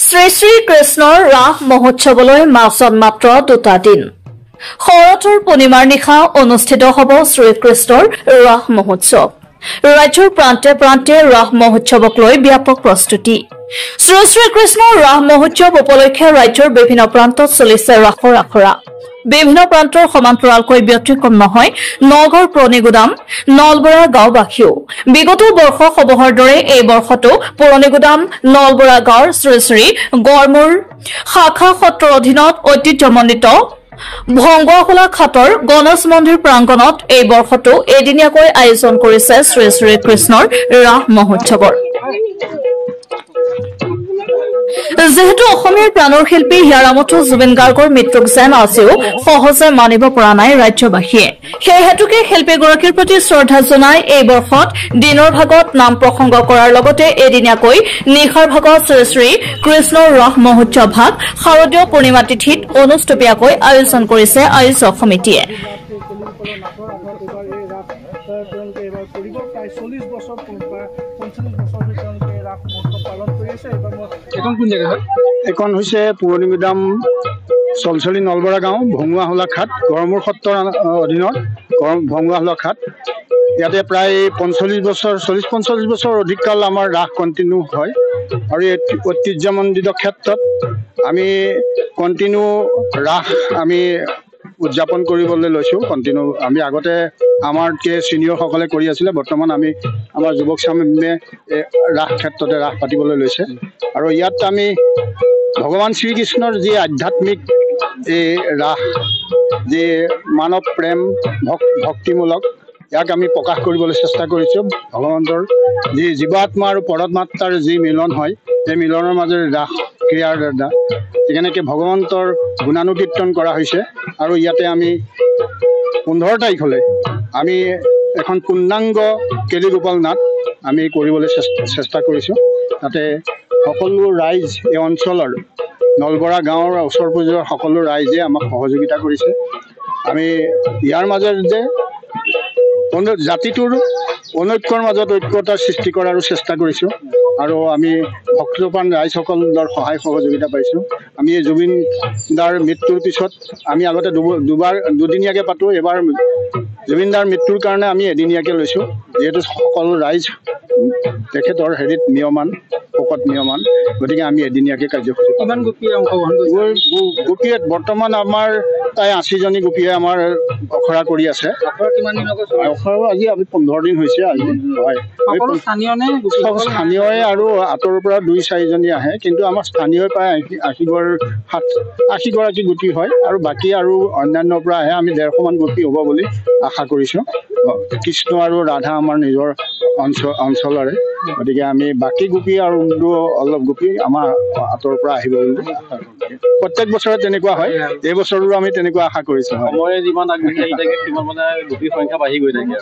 শ্ৰী শ্ৰী কৃষ্ণৰ ৰাস মহোৎসৱলৈ মাজত মাত্ৰ 2টা দিন। শৰতৰ পূৰ্ণিমাৰ নিশা অনুষ্ঠিত হ'ব শ্ৰীকৃষ্ণৰ ৰাস মহোৎসৱ। ৰাজ্যৰ প্ৰান্তে প্ৰান্তে ৰাস মহোৎসৱক লৈ ব্যাপক প্ৰস্তুতি। শ্ৰী শ্ৰীকৃষ্ণৰ ৰাস মহোৎসৱ উপলক্ষে ৰাজ্যৰ বিভিন্ন প্ৰান্তত চলিছে ৰাসৰ আখৰা। বিভিন্ন প্ৰান্তৰ সমান্তৰালকৈ ব্যতিক্ৰম নহয় নগৰ পুৰণিগুদাম নলবৰা গাঁওবাসীও। বিগত বৰ্ষসমূহৰ দৰে এই বৰ্ষতো পুৰণিগুদাম নলবৰা গাঁৱৰ শ্ৰী শ্ৰী গড়মূৰ শাখা সত্ৰৰ অধীনত ঐতিহ্যমণ্ডিত ভংগুৱাখোলা ঘাটৰ গণেশ মন্দিৰ প্ৰাংগণত এই বৰ্ষতো এদিনীয়াকৈ আয়োজন কৰিছে শ্ৰী শ্ৰীকৃষ্ণৰ ৰাস মহোৎসৱৰ। যেহেতু অসমীয়াৰ প্ৰাণৰ শিল্পী হিয়াৰামঠু জুবিন গাৰ্গৰ মৃত্যুক যেন আজিও সহজে মানিব পৰা নাই ৰাজ্যবাসীয়ে। সেই হেতুকে শিল্পীগৰাকীৰ প্ৰতি শ্ৰদ্ধা জনাই এই বৰ্ষত দিনৰ ভাগত নাম প্ৰসংগ কৰাৰ লগতে এদিনীয়াকৈ নিশাৰ ভাগত শ্ৰী শ্ৰী কৃষ্ণৰ ৰাস মহোৎসৱ ভাগ শাৰদীয় পূৰ্ণিমা তিথিত অনুষ্টুপীয়াকৈ আয়োজন কৰিছে আয়োজক সমিতিয়ে। এখন হৈছে পুৰণিগুদাম চলচলি নলবৰা গাঁও ভংগুৱাখোলা ঘাট গড়মূৰ সত্ৰৰ অধীনত ভংগুৱাখোলা ঘাট। ইয়াতে প্ৰায় 40-45 বছৰ অধিক কাল আমাৰ ৰাস কণ্টিনিউ হয় আৰু এই ঐতিহ্যমণ্ডিত ক্ষেত্ৰত আমি কণ্টিনিউ ৰাস আমি উদযাপন কৰিবলৈ লৈছোঁ। কণ্টিনিউ আমি আগতে আমাৰতকৈ ছিনিয়ৰসকলে কৰি আছিলে, বৰ্তমান আমি আমাৰ যুৱক চামে ৰাস ক্ষেত্ৰতে ৰাস পাতিবলৈ লৈছে আৰু ইয়াত আমি ভগৱান শ্ৰীকৃষ্ণৰ যি আধ্যাত্মিক এই ৰাস যি মানৱ প্ৰেম ভক্তিমূলক ইয়াক আমি প্ৰকাশ কৰিবলৈ চেষ্টা কৰিছোঁ। ভগৱন্তৰ যি জীৱাত্মা আৰু পৰমাত্মাৰ যি মিলন হয় সেই মিলনৰ মাজেৰে ৰাস ক্ৰিয়াৰ দ্বাৰা যেনেকৈ ভগৱন্তৰ গুণানুকীৰ্তন কৰা হৈছে আৰু ইয়াতে আমি 15 তাৰিখলৈ আমি এখন পূৰ্ণাংগ কেলিগোপাল নাট আমি কৰিবলৈ চেষ্টা কৰিছোঁ। তাতে সকলো ৰাইজ এই অঞ্চলৰ নলবৰা গাঁৱৰ ওচৰ পাজৰৰ সকলো ৰাইজে আমাক সহযোগিতা কৰিছে। আমি ইয়াৰ মাজত যে জাতিটোৰ অনৈক্যৰ মাজত ঐক্যতাৰ সৃষ্টি কৰাৰো চেষ্টা কৰিছোঁ আৰু আমি ভক্তপ্ৰাণ ৰাইজসকলৰ সহায় সহযোগিতা পাইছোঁ। আমি জুবিন দাৰ মৃত্যুৰ পিছত আমি আগতে দুদিনীয়াকৈ পাতোঁ, এবাৰ জুবিন দাৰ মৃত্যুৰ কাৰণে আমি এদিনীয়াকৈ লৈছোঁ। যিহেতু সকলো ৰাইজ তেখেতৰ হেৰিত নিয়মান শোকত নিয়মান, গতিকে আমি এদিনীয়াকৈ কাৰ্যসূচী। কিমান গোপীয়ে অংশগ্ৰহণ কৰিছে? গোপীয়ে বৰ্তমান আমাৰ প্ৰায় 80জনী গোপীয়ে আমাৰ অখৰা কৰি আছে। অখৰা আজি আমি 15 দিন হৈছে আজি হয়। স্থানীয় আৰু আঁতৰৰ পৰা 2-4জনী আহে, কিন্তু আমাৰ স্থানীয় প্ৰায় 80গৰাকী গোপী হয় আৰু বাকী আৰু অন্যান্যৰ পৰা আহে। আমি 150মান গোপী হ'ব বুলি আশা কৰিছোঁ। কৃষ্ণ আৰু ৰাধা আমাৰ নিজৰ অঞ্চলৰে, গতিকে আমি বাকী গোপী আৰু অলপ গোপী আমাৰ আঁতৰৰ পৰা আহিব বুলি আশা কৰোঁ। প্ৰত্যেক বছৰে তেনেকুৱা হয়, এই বছৰো আমি তেনেকুৱা আশা কৰিছোঁ। সময়ে যিমান আগবাঢ়ি আহি থাকে সিমান মানে গোপীৰ সংখ্যা বাঢ়ি গৈ থাকে।